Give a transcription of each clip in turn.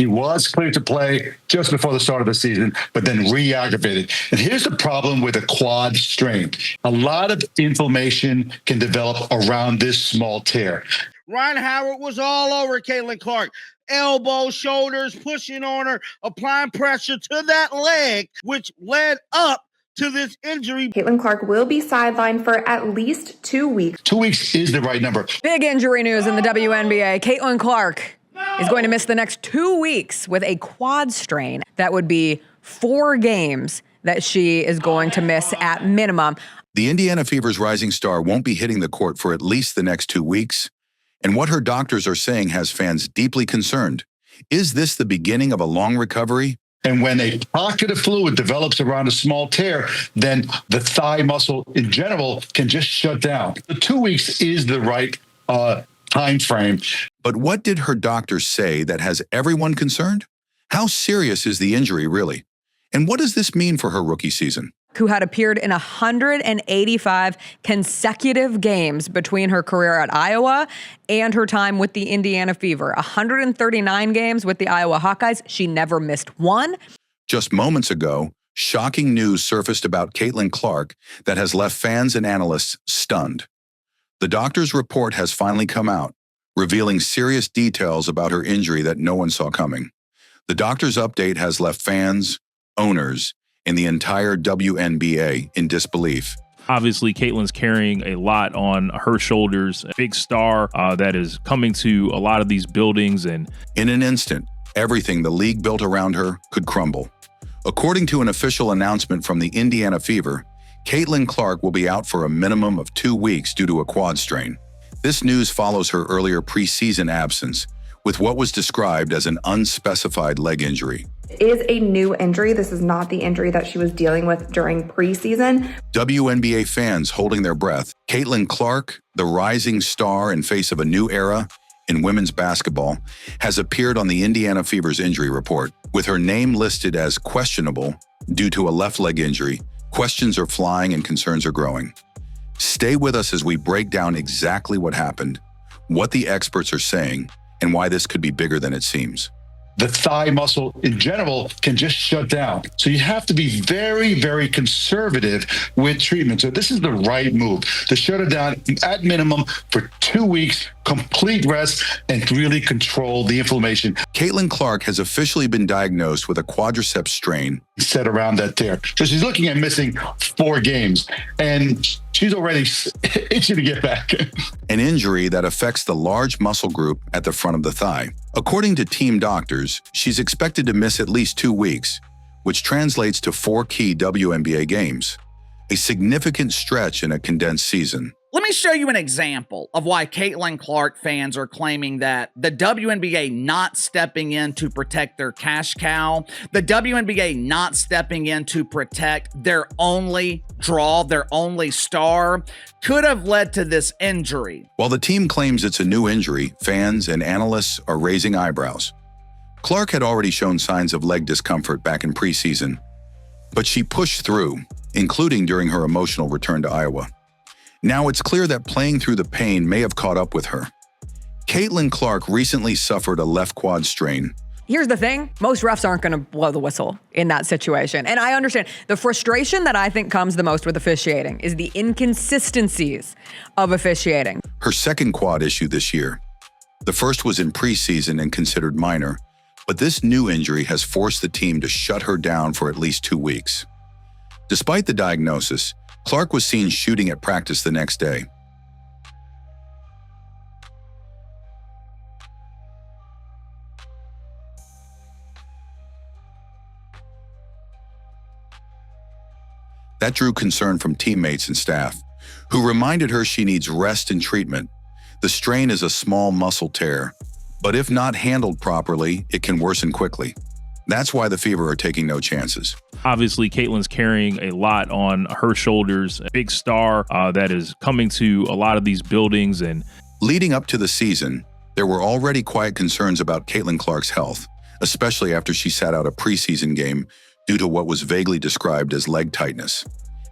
She was cleared to play just before the start of the season, but then re-aggravated. And here's the problem with a quad strain. A lot of inflammation can develop around this small tear. Ryan Howard was all over Caitlin Clark. Elbows, shoulders, pushing on her, applying pressure to that leg, which led up to this injury. Caitlin Clark will be sidelined for at least 2 weeks. 2 weeks is the right number. Big injury news in the WNBA. Caitlin Clark is going to miss the next 2 weeks with a quad strain. That would be 4 games that she is going to miss at minimum. The Indiana Fever's rising star won't be hitting the court for at least the next 2 weeks. And what her doctors are saying has fans deeply concerned. Is this the beginning of a long recovery? And when a pocket of fluid develops around a small tear, then the thigh muscle in general can just shut down. The 2 weeks is the right time frame. But what did her doctors say that has everyone concerned? How serious is the injury really? And what does this mean for her rookie season? Who had appeared in 185 consecutive games between her career at Iowa and her time with the Indiana Fever. 139 games with the Iowa Hawkeyes. She never missed one. Just moments ago, shocking news surfaced about Caitlin Clark that has left fans and analysts stunned. The doctor's report has finally come out, revealing serious details about her injury that no one saw coming. The doctor's update has left fans, owners, and the entire WNBA in disbelief. Obviously, Caitlin's carrying a lot on her shoulders, a big star that is coming to a lot of these buildings. And in an instant, everything the league built around her could crumble. According to an official announcement from the Indiana Fever, Caitlin Clark will be out for a minimum of 2 weeks due to a quad strain. This news follows her earlier preseason absence with what was described as an unspecified leg injury. It is a new injury. This is not the injury that she was dealing with during preseason. WNBA fans holding their breath. Caitlin Clark, the rising star and face of a new era in women's basketball, has appeared on the Indiana Fever's injury report. With her name listed as questionable due to a left leg injury, questions are flying and concerns are growing. Stay with us as we break down exactly what happened, what the experts are saying, and why this could be bigger than it seems. The thigh muscle in general can just shut down. So you have to be very, very conservative with treatment. So this is the right move to shut it down at minimum for 2 weeks, complete rest, and really control the inflammation. Caitlin Clark has officially been diagnosed with a quadriceps strain set around that tear. So she's looking at missing 4 games, and she's already itching to get back. An injury that affects the large muscle group at the front of the thigh. According to team doctors, she's expected to miss at least 2 weeks, which translates to 4 key WNBA games, a significant stretch in a condensed season. Let me show you an example of why Caitlin Clark fans are claiming that the WNBA not stepping in to protect their cash cow, the WNBA not stepping in to protect their only draw, their only star, could have led to this injury. While the team claims it's a new injury, fans and analysts are raising eyebrows. Clark had already shown signs of leg discomfort back in preseason, but she pushed through, including during her emotional return to Iowa. Now it's clear that playing through the pain may have caught up with her. Caitlin Clark recently suffered a left quad strain. Here's the thing. Most refs aren't going to blow the whistle in that situation. And I understand the frustration that I think comes the most with officiating is the inconsistencies of officiating. Her second quad issue this year. The first was in preseason and considered minor, but this new injury has forced the team to shut her down for at least 2 weeks. Despite the diagnosis, Clark was seen shooting at practice the next day. That drew concern from teammates and staff, who reminded her she needs rest and treatment. The strain is a small muscle tear, but if not handled properly, it can worsen quickly. That's why the Fever are taking no chances. Obviously, Caitlin's carrying a lot on her shoulders, a big star that is coming to a lot of these buildings. And leading up to the season, there were already quiet concerns about Caitlin Clark's health, especially after she sat out a preseason game due to what was vaguely described as leg tightness.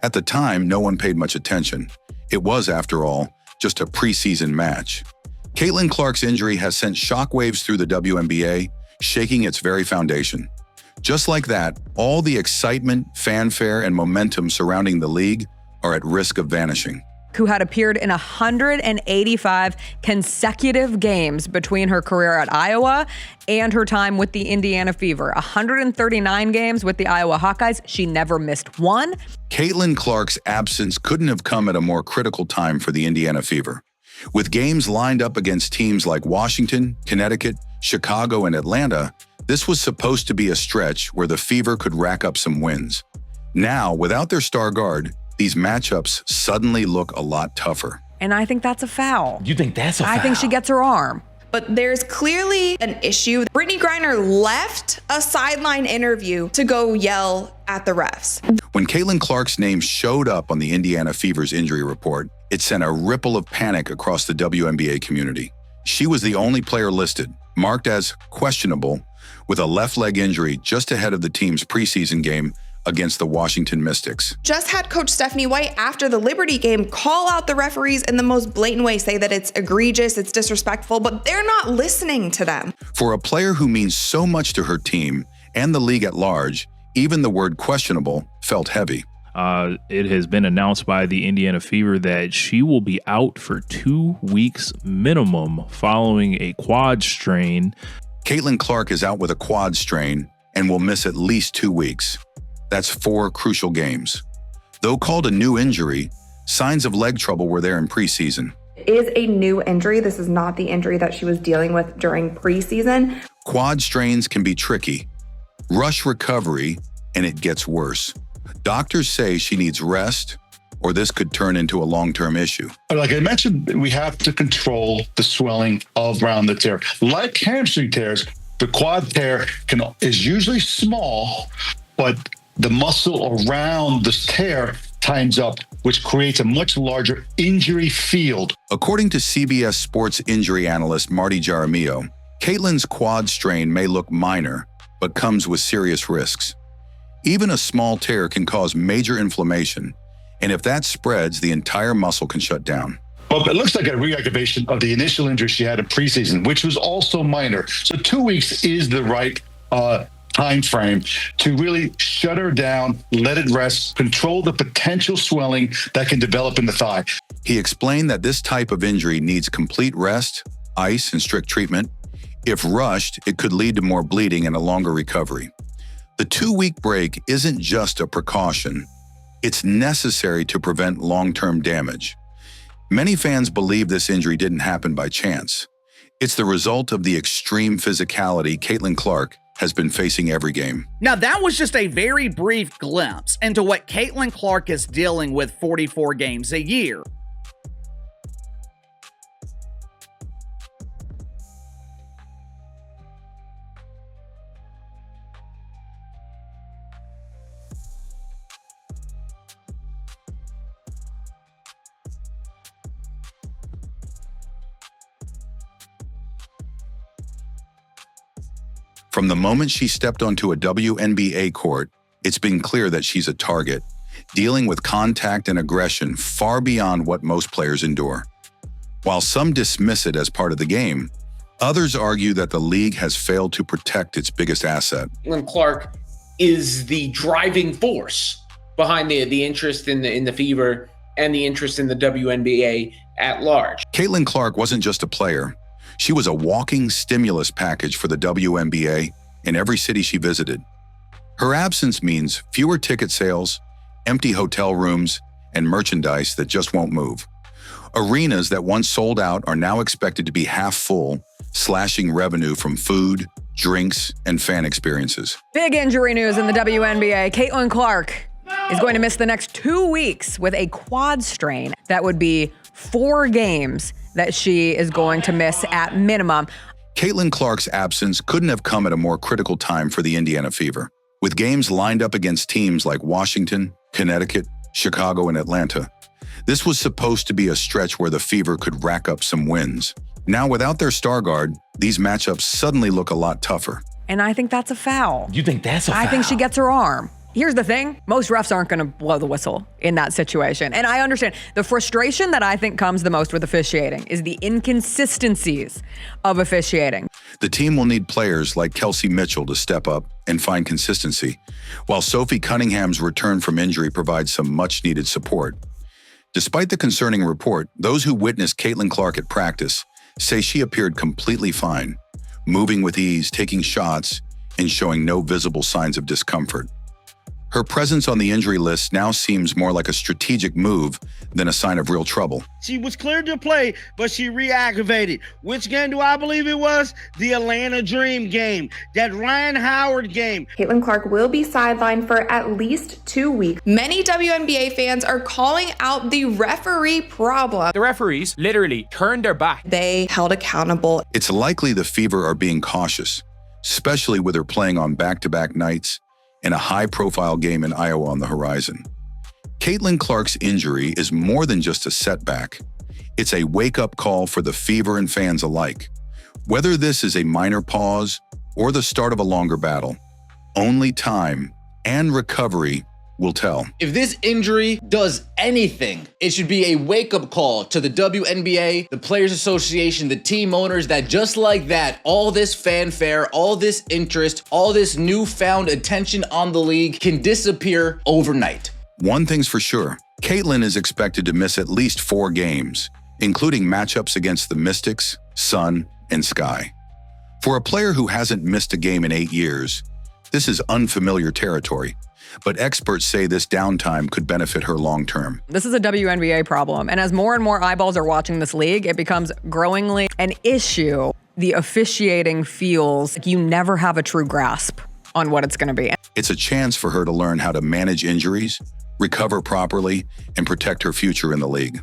At the time, no one paid much attention. It was, after all, just a preseason match. Caitlin Clark's injury has sent shockwaves through the WNBA, shaking its very foundation. Just like that, all the excitement, fanfare, and momentum surrounding the league are at risk of vanishing. Who had appeared in 185 consecutive games between her career at Iowa and her time with the Indiana Fever. 139 games with the Iowa Hawkeyes. She never missed one. Caitlin Clark's absence couldn't have come at a more critical time for the Indiana Fever. With games lined up against teams like Washington, Connecticut, Chicago, and Atlanta, this was supposed to be a stretch where the Fever could rack up some wins. Now, without their star guard, these matchups suddenly look a lot tougher. And I think that's a foul. You think that's a foul? I think she gets her arm. But there's clearly an issue. Brittany Griner left a sideline interview to go yell at the refs. When Caitlin Clark's name showed up on the Indiana Fever's injury report, it sent a ripple of panic across the WNBA community. She was the only player listed, marked as questionable, with a left leg injury just ahead of the team's preseason game against the Washington Mystics. Just had Coach Stephanie White after the Liberty game call out the referees in the most blatant way, say that it's egregious, it's disrespectful, but they're not listening to them. For a player who means so much to her team and the league at large, even the word questionable felt heavy. It has been announced by the Indiana Fever that she will be out for 2 weeks minimum following a quad strain. Caitlin Clark is out with a quad strain and will miss at least 2 weeks. That's 4 crucial games. Though called a new injury, signs of leg trouble were there in preseason. It is a new injury. This is not the injury that she was dealing with during preseason. Quad strains can be tricky. Rush recovery, and it gets worse. Doctors say she needs rest, or this could turn into a long-term issue. Like I mentioned, we have to control the swelling around the tear. Like hamstring tears, the quad tear is usually small, but the muscle around the tear tightens up, which creates a much larger injury field. According to CBS Sports injury analyst Marty Jaramillo, Caitlin's quad strain may look minor, but comes with serious risks. Even a small tear can cause major inflammation, and if that spreads, the entire muscle can shut down. Well, it looks like a reactivation of the initial injury she had in preseason, which was also minor. So 2 weeks is the right time frame to really shut her down, let it rest, control the potential swelling that can develop in the thigh. He explained that this type of injury needs complete rest, ice, and strict treatment. If rushed, it could lead to more bleeding and a longer recovery. The 2-week break isn't just a precaution. It's necessary to prevent long-term damage. Many fans believe this injury didn't happen by chance. It's the result of the extreme physicality Caitlin Clark has been facing every game. Now, that was just a very brief glimpse into what Caitlin Clark is dealing with 44 games a year. From the moment she stepped onto a WNBA court, it's been clear that she's a target, dealing with contact and aggression far beyond what most players endure. While some dismiss it as part of the game, others argue that the league has failed to protect its biggest asset. Caitlin Clark is the driving force behind the interest in the Fever and the interest in the WNBA at large. Caitlin Clark wasn't just a player. She was a walking stimulus package for the WNBA in every city she visited. Her absence means fewer ticket sales, empty hotel rooms, and merchandise that just won't move. Arenas that once sold out are now expected to be half full, slashing revenue from food, drinks, and fan experiences. Big injury news in the WNBA. Caitlin Clark is going to miss the next 2 weeks with a quad strain. That would be 4 games that she is going to miss at minimum. Caitlin Clark's absence couldn't have come at a more critical time for the Indiana Fever. With games lined up against teams like Washington, Connecticut, Chicago, and Atlanta, this was supposed to be a stretch where the Fever could rack up some wins. Now, without their star guard, these matchups suddenly look a lot tougher. And I think that's a foul. You think that's a foul? I think she gets her arm. Here's the thing. Most refs aren't going to blow the whistle in that situation. And I understand the frustration that I think comes the most with officiating is the inconsistencies of officiating. The team will need players like Kelsey Mitchell to step up and find consistency, while Sophie Cunningham's return from injury provides some much-needed support. Despite the concerning report, those who witnessed Caitlin Clark at practice say she appeared completely fine, moving with ease, taking shots, and showing no visible signs of discomfort. Her presence on the injury list now seems more like a strategic move than a sign of real trouble. She was cleared to play, but she re-aggravated. Which game do I believe it was? The Atlanta Dream game, that Ryan Howard game. Caitlin Clark will be sidelined for at least 2 weeks. Many WNBA fans are calling out the referee problem. The referees literally turned their back. They held accountable. It's likely the Fever are being cautious, especially with her playing on back-to-back nights and a high-profile game in Iowa on the horizon. Caitlin Clark's injury is more than just a setback. It's a wake-up call for the Fever and fans alike. Whether this is a minor pause or the start of a longer battle, only time and recovery will tell. If this injury does anything, it should be a wake-up call to the WNBA, the Players Association, the team owners, that just like that, all this fanfare, all this interest, all this newfound attention on the league can disappear overnight. One thing's for sure, Caitlin is expected to miss at least 4 games, including matchups against the Mystics, Sun, and Sky. For a player who hasn't missed a game in 8 years, this is unfamiliar territory. But experts say this downtime could benefit her long-term. This is a WNBA problem, and as more and more eyeballs are watching this league, it becomes growingly an issue. The officiating feels like you never have a true grasp on what it's going to be. It's a chance for her to learn how to manage injuries, recover properly, and protect her future in the league.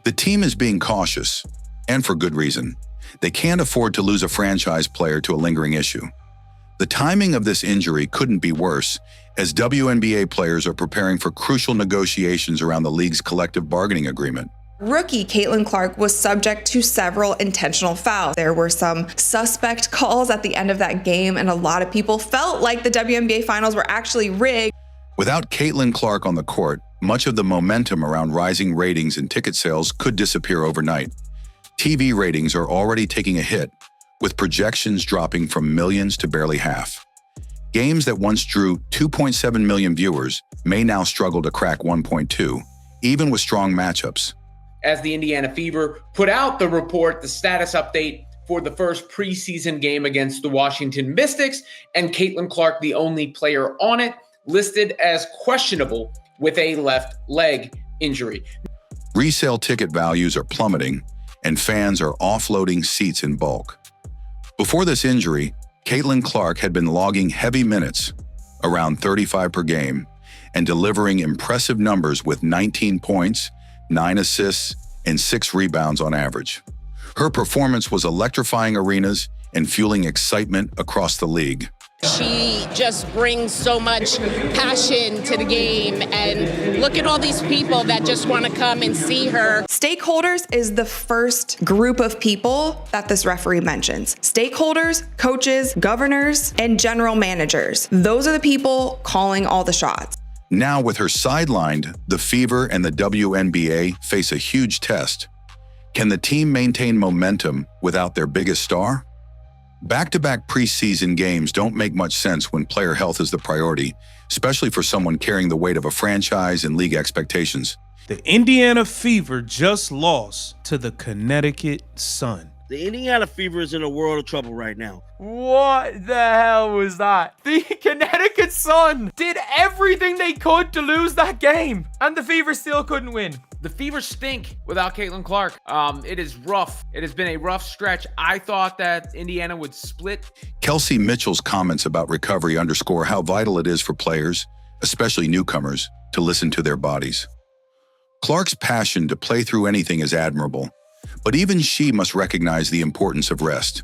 The team is being cautious, and for good reason. They can't afford to lose a franchise player to a lingering issue. The timing of this injury couldn't be worse, as WNBA players are preparing for crucial negotiations around the league's collective bargaining agreement. Rookie Caitlin Clark was subject to several intentional fouls. There were some suspect calls at the end of that game, and a lot of people felt like the WNBA finals were actually rigged. Without Caitlin Clark on the court, much of the momentum around rising ratings and ticket sales could disappear overnight. TV ratings are already taking a hit, with projections dropping from millions to barely half. Games that once drew 2.7 million viewers may now struggle to crack 1.2, even with strong matchups. As the Indiana Fever put out the report, the status update for the first preseason game against the Washington Mystics, and Caitlin Clark, the only player on it, listed as questionable with a left leg injury. Resale ticket values are plummeting, and fans are offloading seats in bulk. Before this injury, Caitlin Clark had been logging heavy minutes, around 35 per game, and delivering impressive numbers with 19 points, 9 assists, and 6 rebounds on average. Her performance was electrifying arenas and fueling excitement across the league. She just brings so much passion to the game, and look at all these people that just want to come and see her. Stakeholders is the first group of people that this referee mentions. Stakeholders, coaches, governors, and general managers. Those are the people calling all the shots. Now with her sidelined, the Fever and the WNBA face a huge test. Can the team maintain momentum without their biggest star? Back-to-back preseason games don't make much sense when player health is the priority, especially for someone carrying the weight of a franchise and league expectations. The Indiana Fever just lost to the Connecticut Sun. The Indiana Fever is in a world of trouble right now. What the hell was that? The Connecticut Sun did everything they could to lose that game, and the Fever still couldn't win. The Fever stink without Caitlin Clark. It is rough. It has been a rough stretch. I thought that Indiana would split. Kelsey Mitchell's comments about recovery underscore how vital it is for players, especially newcomers, to listen to their bodies. Clark's passion to play through anything is admirable, but even she must recognize the importance of rest.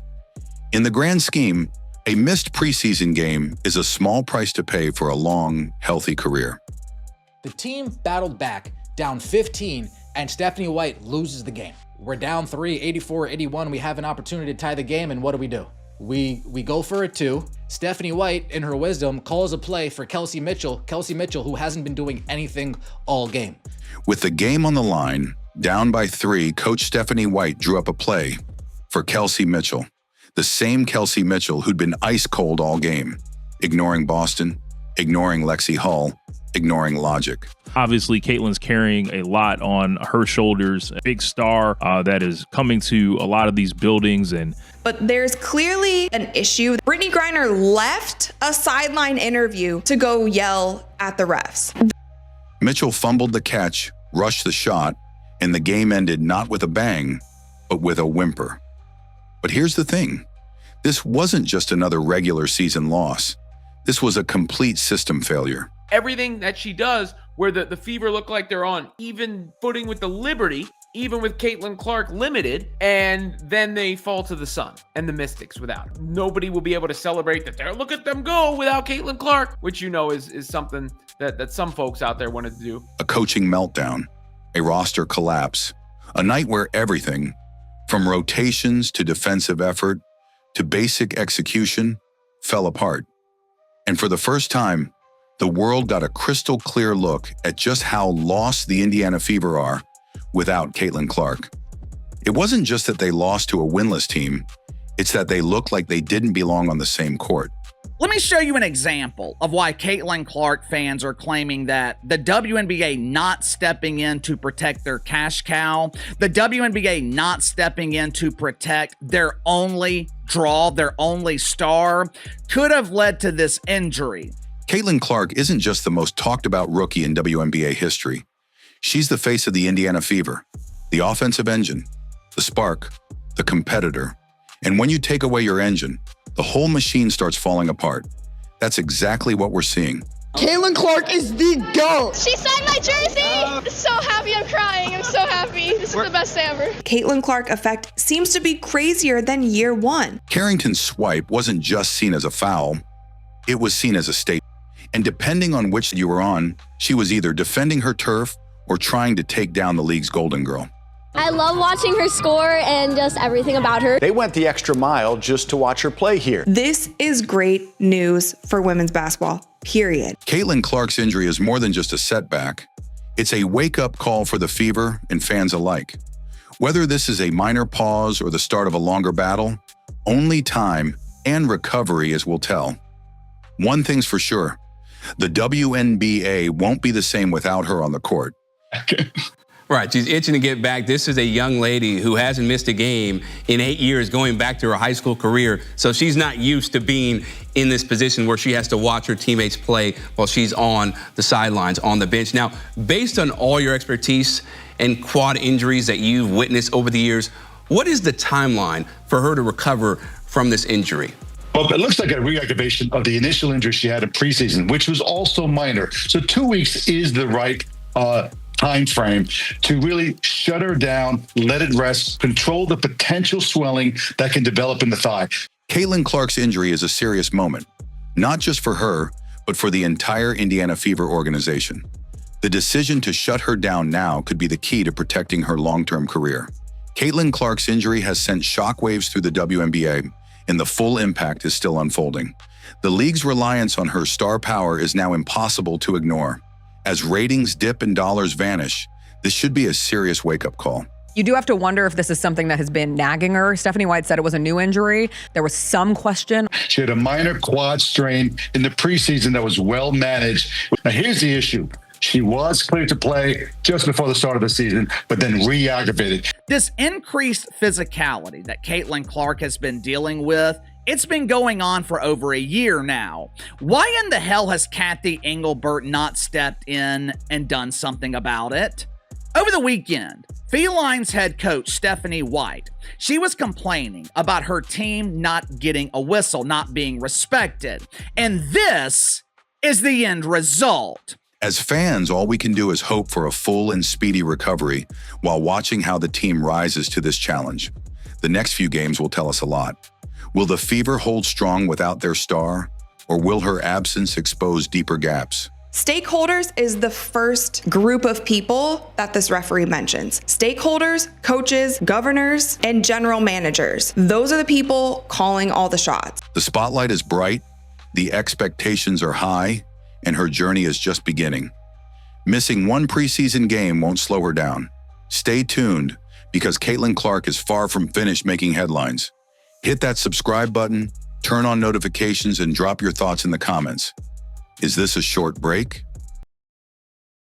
In the grand scheme, a missed preseason game is a small price to pay for a long, healthy career. The team battled back, down 15, and Stephanie White loses the game. We're down 3, 84-81. We have an opportunity to tie the game, and what do? We go for it too. Stephanie White, in her wisdom, calls a play for Kelsey Mitchell. Kelsey Mitchell, who hasn't been doing anything all game. With the game on the line, down by 3, Coach Stephanie White drew up a play for Kelsey Mitchell, the same Kelsey Mitchell who'd been ice cold all game, ignoring Boston, ignoring Lexi Hull, ignoring logic. Obviously, Caitlin's carrying a lot on her shoulders, a big star that is coming to a lot of these buildings. But there's clearly an issue. Brittany Griner left a sideline interview to go yell at the refs. Mitchell fumbled the catch, rushed the shot, and the game ended not with a bang, but with a whimper. But here's the thing. This wasn't just another regular season loss. This was a complete system failure. Everything that she does, where the Fever look like they're on even footing with the Liberty, even with Caitlin Clark limited, and then they fall to the Sun and the Mystics without. Nobody will be able to celebrate that they're, look at them go without Caitlin Clark, which is something that some folks out there wanted to do. A coaching meltdown, a roster collapse, a night where everything, from rotations to defensive effort to basic execution, fell apart. And for the first time, the world got a crystal clear look at just how lost the Indiana Fever are without Caitlin Clark. It wasn't just that they lost to a winless team, it's that they looked like they didn't belong on the same court. Let me show you an example of why Caitlin Clark fans are claiming that the WNBA not stepping in to protect their cash cow, the WNBA not stepping in to protect their only draw, their only star, could have led to this injury. Caitlin Clark isn't just the most talked about rookie in WNBA history. She's the face of the Indiana Fever, the offensive engine, the spark, the competitor. And when you take away your engine, the whole machine starts falling apart. That's exactly what we're seeing. Caitlin Clark is the GOAT. She signed my jersey. I'm so happy. I'm crying. I'm so happy. This is the best day ever. Caitlin Clark effect seems to be crazier than year one. Carrington's swipe wasn't just seen as a foul. It was seen as a statement. And depending on which you were on, she was either defending her turf or trying to take down the league's golden girl. I love watching her score and just everything about her. They went the extra mile just to watch her play here. This is great news for women's basketball, period. Caitlin Clark's injury is more than just a setback. It's a wake-up call for the Fever and fans alike. Whether this is a minor pause or the start of a longer battle, only time and recovery will tell. One thing's for sure, the WNBA won't be the same without her on the court. Right, she's itching to get back. This is a young lady who hasn't missed a game in 8 years, going back to her high school career. So she's not used to being in this position where she has to watch her teammates play while she's on the sidelines, on the bench. Now, based on all your expertise and quad injuries that you've witnessed over the years, what is the timeline for her to recover from this injury? Well, it looks like a reactivation of the initial injury she had in preseason, which was also minor. So 2 weeks is the right time frame to really shut her down, let it rest, control the potential swelling that can develop in the thigh. Caitlin Clark's injury is a serious moment, not just for her, but for the entire Indiana Fever organization. The decision to shut her down now could be the key to protecting her long-term career. Caitlin Clark's injury has sent shockwaves through the WNBA, and the full impact is still unfolding. The league's reliance on her star power is now impossible to ignore. As ratings dip and dollars vanish, this should be a serious wake-up call. You do have to wonder if this is something that has been nagging her. Stephanie White said it was a new injury. There was some question. She had a minor quad strain in the preseason that was well managed. Now, here's the issue. She was cleared to play just before the start of the season, but then re-aggravated. This increased physicality that Caitlin Clark has been dealing with, it's been going on for over a year now. Why in the hell has Kathy Engelbert not stepped in and done something about it? Over the weekend, Felines head coach Stephanie White, she was complaining about her team not getting a whistle, not being respected. And this is the end result. As fans, all we can do is hope for a full and speedy recovery while watching how the team rises to this challenge. The next few games will tell us a lot. Will the Fever hold strong without their star, or will her absence expose deeper gaps? Stakeholders is the first group of people that this referee mentions. Stakeholders, coaches, governors, and general managers. Those are the people calling all the shots. The spotlight is bright, the expectations are high, and her journey is just beginning. Missing one preseason game won't slow her down. Stay tuned, because Caitlin Clark is far from finished making headlines. Hit that subscribe button, turn on notifications, and drop your thoughts in the comments. Is this a short break